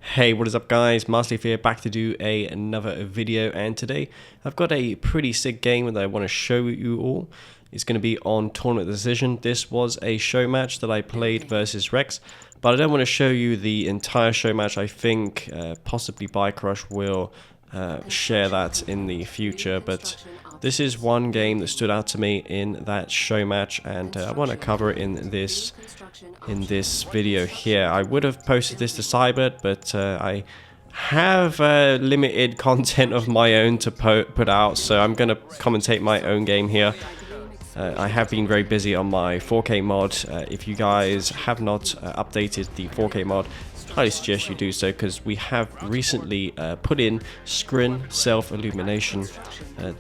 Hey, what is up guys, Master here, back to do another video, and today I've got a pretty sick game that I want to show you all. It's going to be on Tournament Decision. This was a show match that I played versus Rex, but I don't want to show you the entire show match. I think possibly Crush will share that in the future, but this is one game that stood out to me in that show match, and I want to cover it in this video here. I would have posted this to Cybert, but I have limited content of my own to put out, so I'm going to commentate my own game here. I have been very busy on my 4K mod. If you guys have not updated the 4K mod, I highly suggest you do so, because we have recently put in Scrin self-illumination,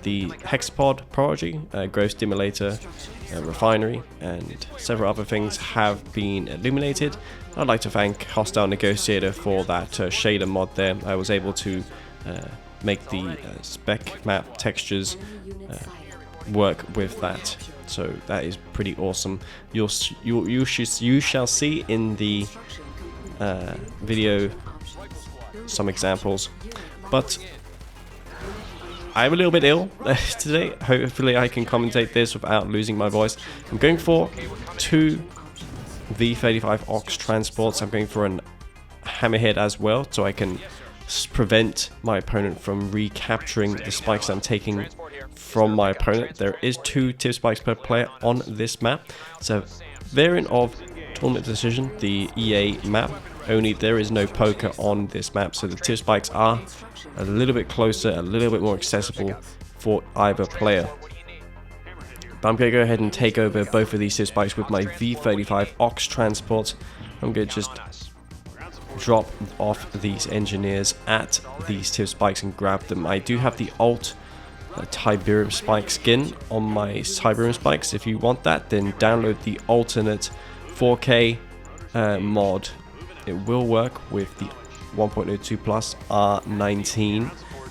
the Hexapod Prodigy, Growth Stimulator, Refinery, and several other things have been illuminated. I'd like to thank Hostile Negotiator for that shader mod there. I was able to make the spec map textures work with that, so that is pretty awesome. You shall see in the video some examples, but I'm a little bit ill today. Hopefully I can commentate this without losing my voice. I'm going for 2 V35 Ox transports. I'm going for an hammerhead as well, so I can prevent my opponent from recapturing the spikes I'm taking from my opponent. There is 2 tip spikes per player on this map. It's a variant of Tournament Decision, the EA map, only there is no poker on this map, so the tip spikes are a little bit closer, a little bit more accessible for either player. But I'm going to go ahead and take over both of these tip spikes with my V35 Ox transport. I'm going to just drop off these engineers at these tip spikes and grab them. I do have the alt Tiberium spike skin on my Tiberium spikes. If you want that, then download the alternate 4K mod. It will work with the 1.02 plus R19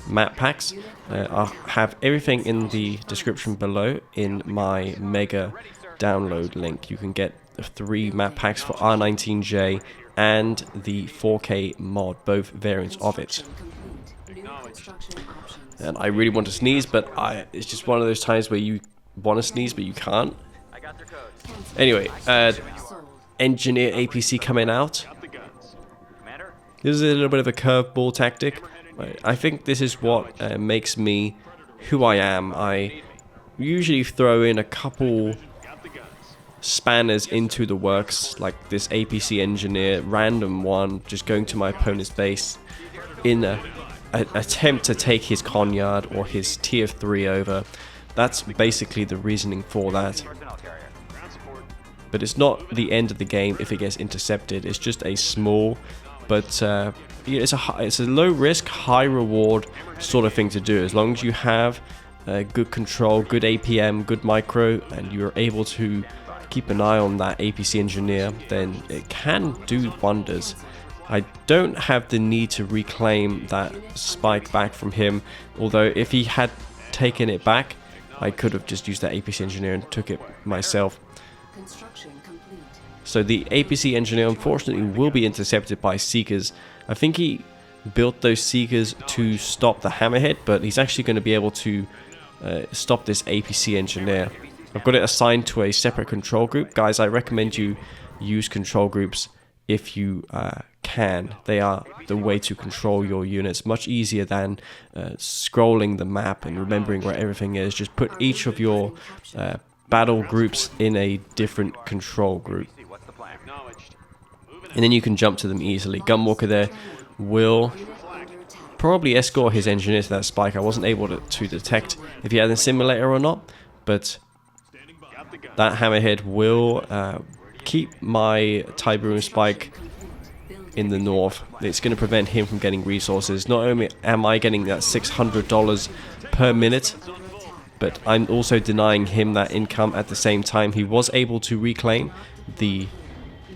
map packs. I'll have everything in the description below in my mega download link. You can get 3 map packs for R19J and the 4K mod, both variants of it. And I really want to sneeze, but it's just one of those times where you want to sneeze but you can't. Anyway, engineer APC coming out. This is a little bit of a curveball tactic. I think this is what makes me who I am. I usually throw in a couple spanners into the works, like this APC engineer, random one, just going to my opponent's base in an attempt to take his Conyard or his tier 3 over. That's basically the reasoning for that. But it's not the end of the game if it gets intercepted. It's just a small, but it's a low risk, high reward sort of thing to do. As long as you have good control, good APM, good micro, and you're able to keep an eye on that APC engineer, then it can do wonders. I don't have the need to reclaim that spike back from him, although if he had taken it back, I could have just used that APC engineer and took it myself. So the APC engineer unfortunately will be intercepted by Seekers. I think he built those Seekers to stop the hammerhead, but he's actually going to be able to stop this APC engineer. I've got it assigned to a separate control group. Guys, I recommend you use control groups if you can. They are the way to control your units. Much easier than scrolling the map and remembering where everything is. Just put each of your battle groups in a different control group, and then you can jump to them easily. Gunwalker there will probably escort his engineer to that spike. I wasn't able to detect if he had a simulator or not, but that hammerhead will keep my Tiberium spike in the north. It's going to prevent him from getting resources. Not only am I getting that $600 per minute, but I'm also denying him that income at the same time. He was able to reclaim the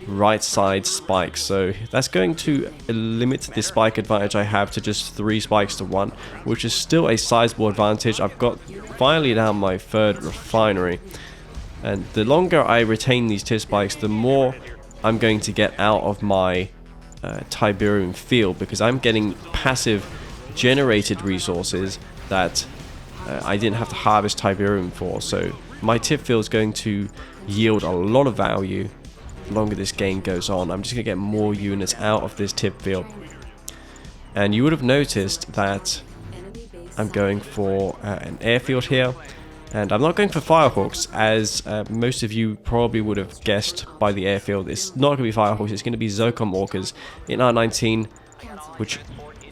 right side spike, so that's going to limit the spike advantage I have to just 3 spikes to 1, which is still a sizable advantage. I've got finally down my 3rd refinery, and the longer I retain these tip spikes, the more I'm going to get out of my Tiberium field, because I'm getting passive generated resources that I didn't have to harvest Tiberium for. So my tip field is going to yield a lot of value the longer this game goes on. I'm just going to get more units out of this tip field. And you would have noticed that I'm going for an airfield here. And I'm not going for Firehawks, as most of you probably would have guessed by the airfield. It's not going to be Firehawks, it's going to be ZOCOM Orcas in R19, which,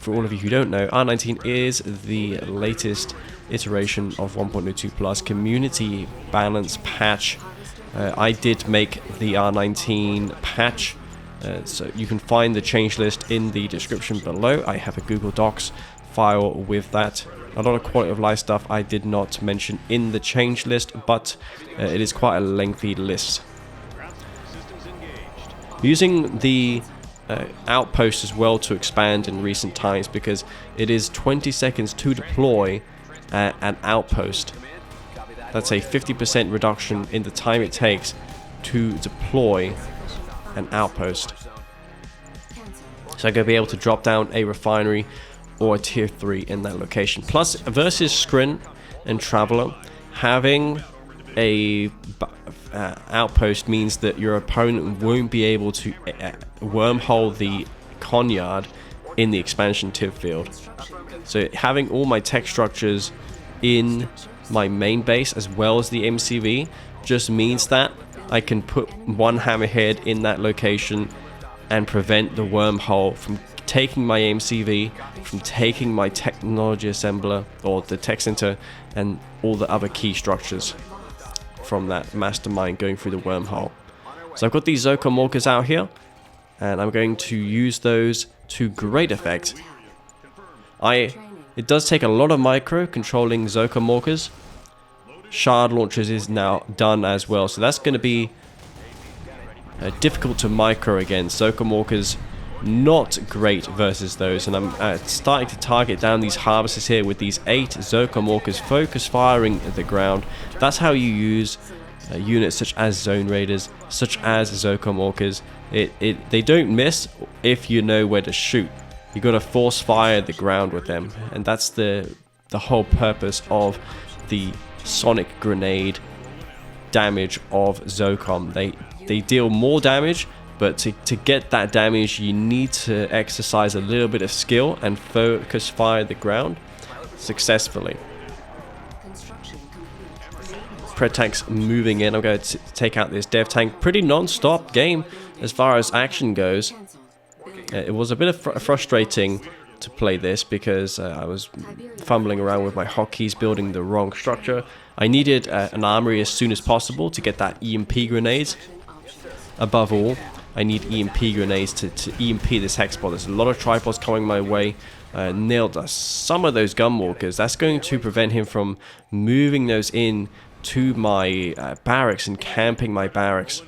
for all of you who don't know, R19 is the latest iteration of 1.02 Plus community balance patch. I did make the R19 patch, so you can find the change list in the description below. I have a Google Docs file with that. A lot of quality of life stuff I did not mention in the change list, but it is quite a lengthy list. Using the outpost as well to expand in recent times, because it is 20 seconds to deploy an outpost. That's a 50% reduction in the time it takes to deploy an outpost. So I'm going to be able to drop down a refinery or a tier 3 in that location. Plus, versus Scrin and Traveler, having a outpost means that your opponent won't be able to wormhole the Conyard in the expansion tip field. So having all my tech structures in my main base as well as the MCV just means that I can put one hammerhead in that location and prevent the wormhole from taking my MCV, from taking my technology assembler or the tech center and all the other key structures from that mastermind going through the wormhole. So I've got these ZOCOM Orcas out here, and I'm going to use those to great effect. It does take a lot of micro controlling ZOCOM Orcas. Shard launchers is now done as well, so that's going to be difficult to micro against. ZOCOM Orcas not great versus those, and I'm starting to target down these harvesters here with these 8 ZOCOM Orcas focus firing at the ground. That's how you use units such as Zone Raiders, such as ZOCOM Orcas. They don't miss if you know where to shoot. You got to force fire the ground with them, and that's the whole purpose of the sonic grenade damage of ZOCOM. They deal more damage, but to get that damage, you need to exercise a little bit of skill and focus fire the ground successfully. Pred tanks moving in. I'm going to take out this dev tank. Pretty non-stop game as far as action goes. It was a bit of frustrating to play this because I was fumbling around with my hotkeys, building the wrong structure. I needed an armory as soon as possible to get that EMP grenades. Above all, I need EMP grenades to EMP this hexpod. There's a lot of tripods coming my way. Nailed some of those gunwalkers. That's going to prevent him from moving those in to my barracks and camping my barracks,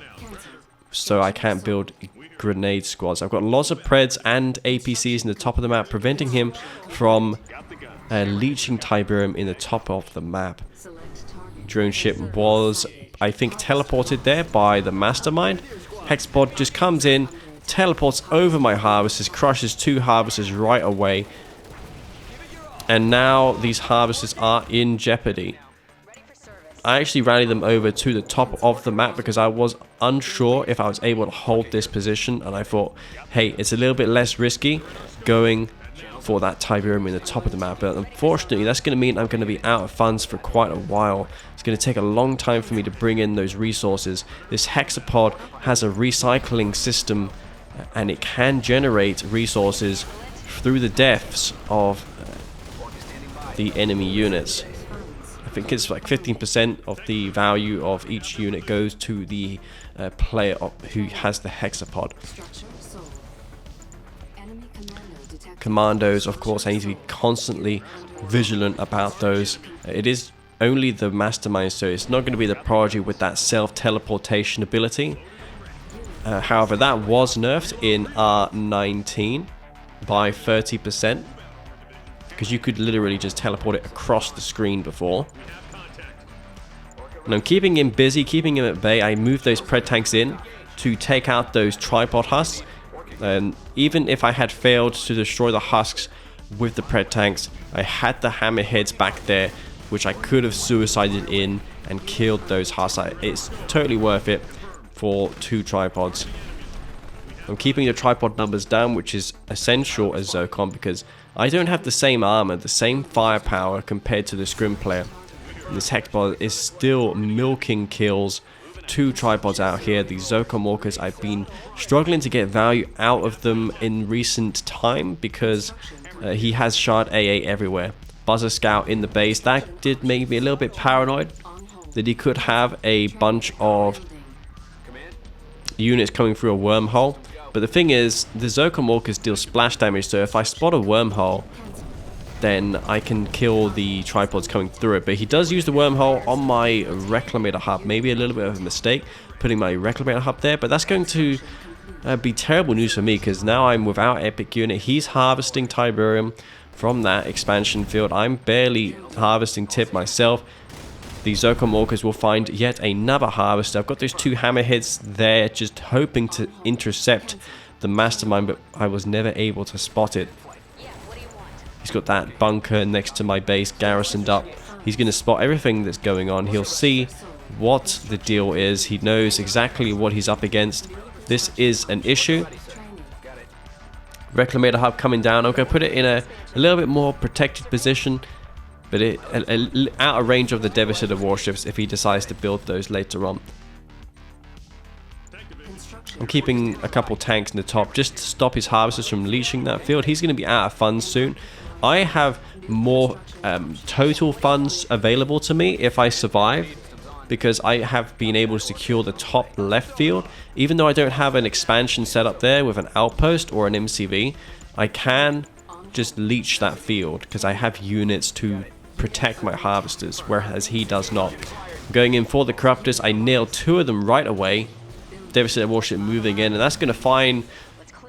so I can't build grenade squads. I've got lots of Preds and APCs in the top of the map, preventing him from leeching Tiberium in the top of the map. Drone ship was, I think, teleported there by the mastermind. Hexpod just comes in, teleports over my harvesters, crushes 2 harvesters right away, and now these harvesters are in jeopardy. I actually rallied them over to the top of the map because I was unsure if I was able to hold this position, and I thought, hey, it's a little bit less risky going for that Tiberium in the top of the map. But unfortunately, that's going to mean I'm going to be out of funds for quite a while. It's going to take a long time for me to bring in those resources. This hexapod has a recycling system, and it can generate resources through the deaths of the enemy units. I think it's like 15% of the value of each unit goes to the player who has the hexapod. Commandos, of course, I need to be constantly vigilant about those. It is only the mastermind, so it's not going to be the prodigy with that self-teleportation ability. However, that was nerfed in R19 by 30%. Because you could literally just teleport it across the screen before. And I'm keeping him busy, keeping him at bay. I moved those Pred tanks in to take out those tripod husks. And even if I had failed to destroy the husks with the pred tanks, I had the hammerheads back there, which I could have suicided in and killed those husks. It's totally worth it for 2 tripods. I'm keeping the tripod numbers down, which is essential as ZOCOM, because I don't have the same armor, the same firepower compared to the Scrin player. And this Hexbot is still milking kills. 2 tripods out here. These ZOCOM walkers, I've been struggling to get value out of them in recent time because he has shard AA everywhere. Buzzer Scout in the base, that did make me a little bit paranoid that he could have a bunch of units coming through a wormhole. But the thing is, the ZOCOM walkers deal splash damage, so if I spot a wormhole, then I can kill the tripods coming through it. But he does use the wormhole on my Reclamator hub. Maybe a little bit of a mistake putting my Reclamator hub there, but that's going to be terrible news for me, because now I'm without epic unit. He's harvesting Tiberium from that expansion field. I'm barely harvesting tip myself. The ZOCOM walkers will find yet another harvester. I've got those 2 hammerheads there just hoping to intercept the mastermind, but I was never able to spot it. He's got that bunker next to my base garrisoned up. He's going to spot everything that's going on. He'll see what the deal is. He knows exactly what he's up against. This is an issue. Reclamator hub coming down. I'm going to put it in a little bit more protected position, but out of range of the Devastator warships if he decides to build those later on. I'm keeping a couple tanks in the top just to stop his harvesters from leeching that field. He's going to be out of funds soon. I have more total funds available to me if I survive, because I have been able to secure the top left field. Even though I don't have an expansion set up there with an outpost or an MCV, I can just leech that field because I have units to protect my harvesters, whereas he does not. Going in for the Corruptors, I nailed 2 of them right away. Devastator warship moving in, and that's going to find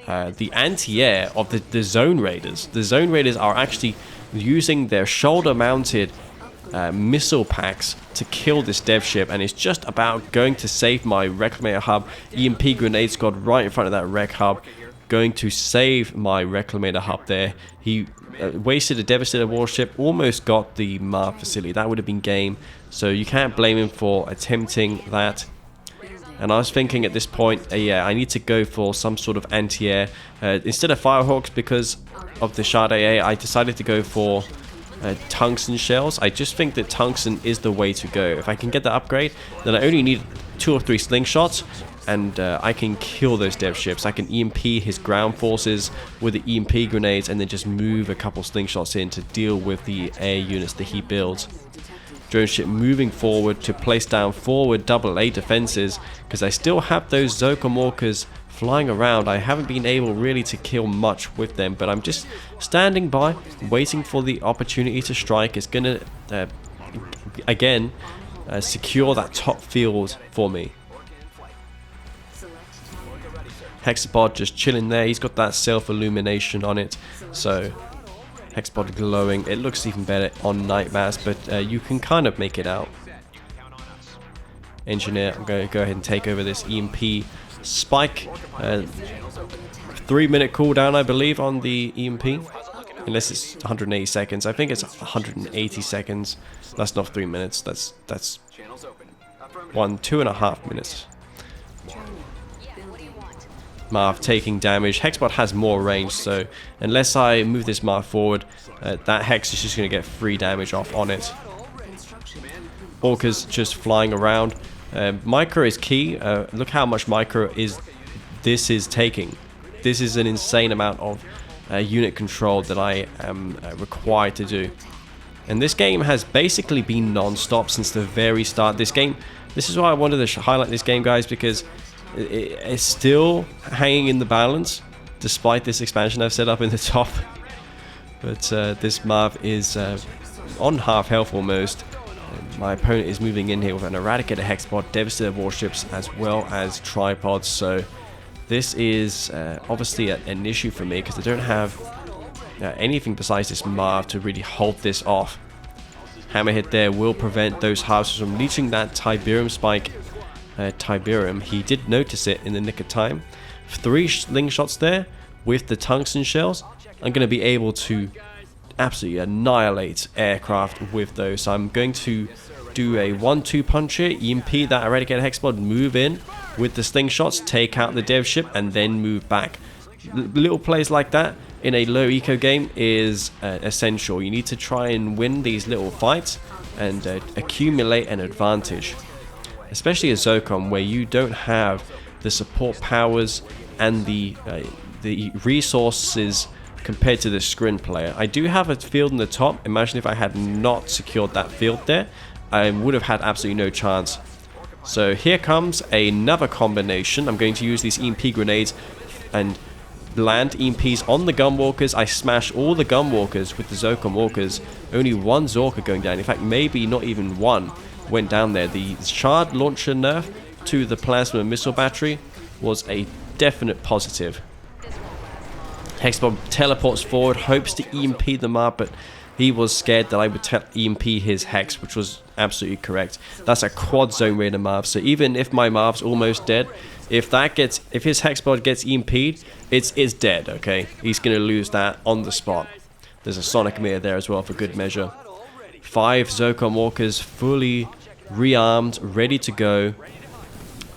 the anti-air of the Zone Raiders. The Zone Raiders are actually using their shoulder-mounted missile packs to kill this dev ship, and it's just about going to save my Reclamator hub. EMP grenade squad right in front of that Rec hub, going to save my Reclamator hub there. He wasted a Devastator warship, almost got the Marv facility. That would have been game, so you can't blame him for attempting that. And I was thinking at this point, yeah, I need to go for some sort of anti-air. Instead of Firehawks, because of the shard AA, I decided to go for tungsten shells. I just think that tungsten is the way to go. If I can get the upgrade, then I only need 2 or 3 slingshots, and I can kill those dev ships. I can EMP his ground forces with the EMP grenades, and then just move a couple slingshots in to deal with the air units that he builds. Drone ship moving forward to place down forward AA defenses, because I still have those ZOCOM walkers flying around. I haven't been able really to kill much with them, but I'm just standing by, waiting for the opportunity to strike. It's gonna again secure that top field for me. Hexapod just chilling there. He's got that self-illumination on it, so Hexapod glowing. It looks even better on night mass, but you can kind of make it out. Engineer, I'm going to go ahead and take over this EMP spike. 3-minute cooldown, I believe, on the EMP. Unless it's 180 seconds. I think it's 180 seconds. That's not 3 minutes. That's 2.5 minutes. Marv taking damage. Hexbot has more range, so unless I move this Marv forward, that Hex is just going to get free damage off on it. Orcas just flying around. Micro is key. Look how much micro this is taking. This is an insane amount of unit control that I am required to do. And this game has basically been non-stop since the very start. This is why I wanted to highlight this game, guys, because it's still hanging in the balance despite this expansion I've set up in the top. But this Marv is on half health almost. My opponent is moving in here with an Eradicator Hexbot, Devastator warships, as well as tripods. So this is obviously an issue for me because I don't have anything besides this Marv to really hold this off. Hammerhead there will prevent those harvesters from reaching that Tiberium spike. Tiberium, he did notice it in the nick of time. 3 slingshots there with the tungsten shells, I'm going to be able to absolutely annihilate aircraft with those. So I'm going to do a 1-2 punch here, EMP that Eradicated Hexapod, move in with the slingshots, take out the dev ship, and then move back. Little plays like that in a low eco game is essential. You need to try and win these little fights and accumulate an advantage, especially as ZOCOM, where you don't have the support powers and the resources compared to the Scrin player. I do have a field in the top. Imagine if I had not secured that field there, I would have had absolutely no chance. So here comes another combination. I'm going to use these EMP grenades and land EMPs on the gunwalkers. I smash all the gunwalkers with the ZOCOM walkers. Only 1 Zorka going down. In fact, maybe not even 1 went down there. The shard launcher nerf to the plasma missile battery was a definite positive. Hexapod teleports forward, hopes to EMP the Marv, but he was scared that I would EMP his Hex, which was absolutely correct. That's a quad zone raider Marv, so even if my Marv's almost dead, if his Hexapod gets EMP'd, it's dead, okay? He's going to lose that on the spot. There's a Sonic Mirror there as well for good measure. 5 ZOCOM walkers fully rearmed, ready to go.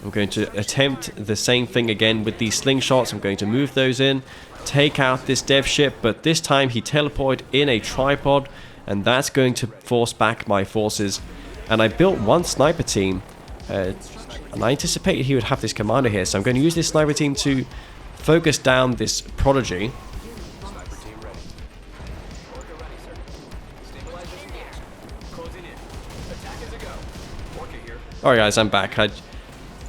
I'm going to attempt the same thing again with these slingshots. I'm going to move those in, take out this dev ship, but this time he teleported in a tripod, and that's going to force back my forces. And I built 1 sniper team, and I anticipated he would have this commander here, so I'm going to use this sniper team to focus down this prodigy. Alright guys, I'm back. I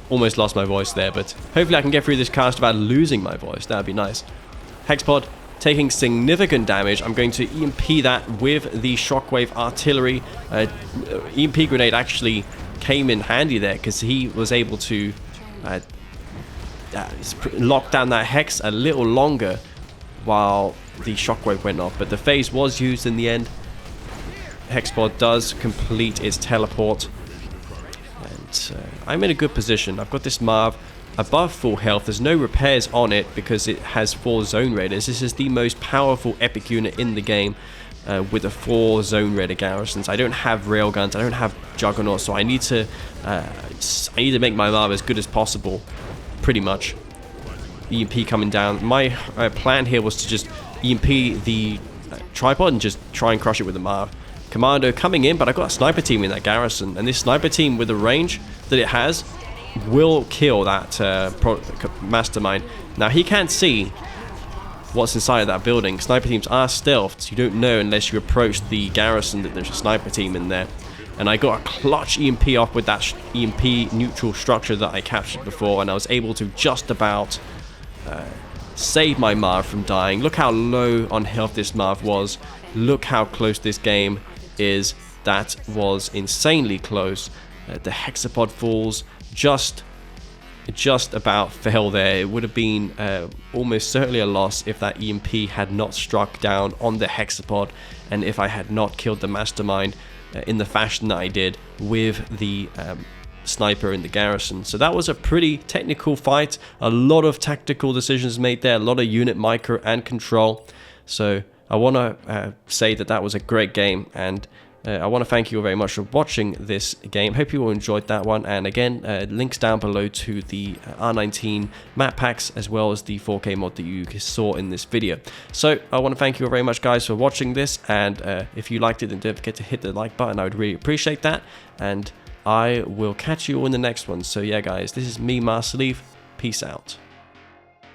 almost lost my voice there, but hopefully I can get through this cast without losing my voice. That would be nice. Hexapod taking significant damage. I'm going to EMP that with the shockwave artillery. EMP grenade actually came in handy there because he was able to lock down that Hex a little longer while the shockwave went off. But the phase was used in the end. Hexapod does complete its teleport. And I'm in a good position. I've got this Marv above full health. There's no repairs on it because it has 4 zone raiders. This is the most powerful epic unit in the game with the 4 zone raider garrisons. I don't have railguns, I don't have juggernauts, so I need to make my Marv as good as possible, pretty much. EMP coming down. My plan here was to just EMP the tripod and just try and crush it with the Marv. Commando coming in, but I've got a sniper team in that garrison, and this sniper team with the range that it has will kill that mastermind. Now he can't see what's inside of that building. Sniper teams are stealthed. You don't know unless you approach the garrison that there's a sniper team in there. And I got a clutch EMP off with that EMP neutral structure that I captured before, and I was able to just about save my Marv from dying. Look how low on health this Marv was. Look how close this game is. That was insanely close. The Hexapod falls just about fell there. It would have been almost certainly a loss if that EMP had not struck down on the Hexapod, and if I had not killed the mastermind in the fashion that I did with the sniper in the garrison. So that was a pretty technical fight. A lot of tactical decisions made there, a lot of unit micro and control. So I want to say that was a great game, and I want to thank you all very much for watching this game. Hope you all enjoyed that one. And again, links down below to the R19 map packs as well as the 4K mod that you saw in this video. So I want to thank you all very much, guys, for watching this. And if you liked it, then don't forget to hit the like button. I would really appreciate that. And I will catch you all in the next one. So yeah, guys, this is me, Master Leaf. Peace out.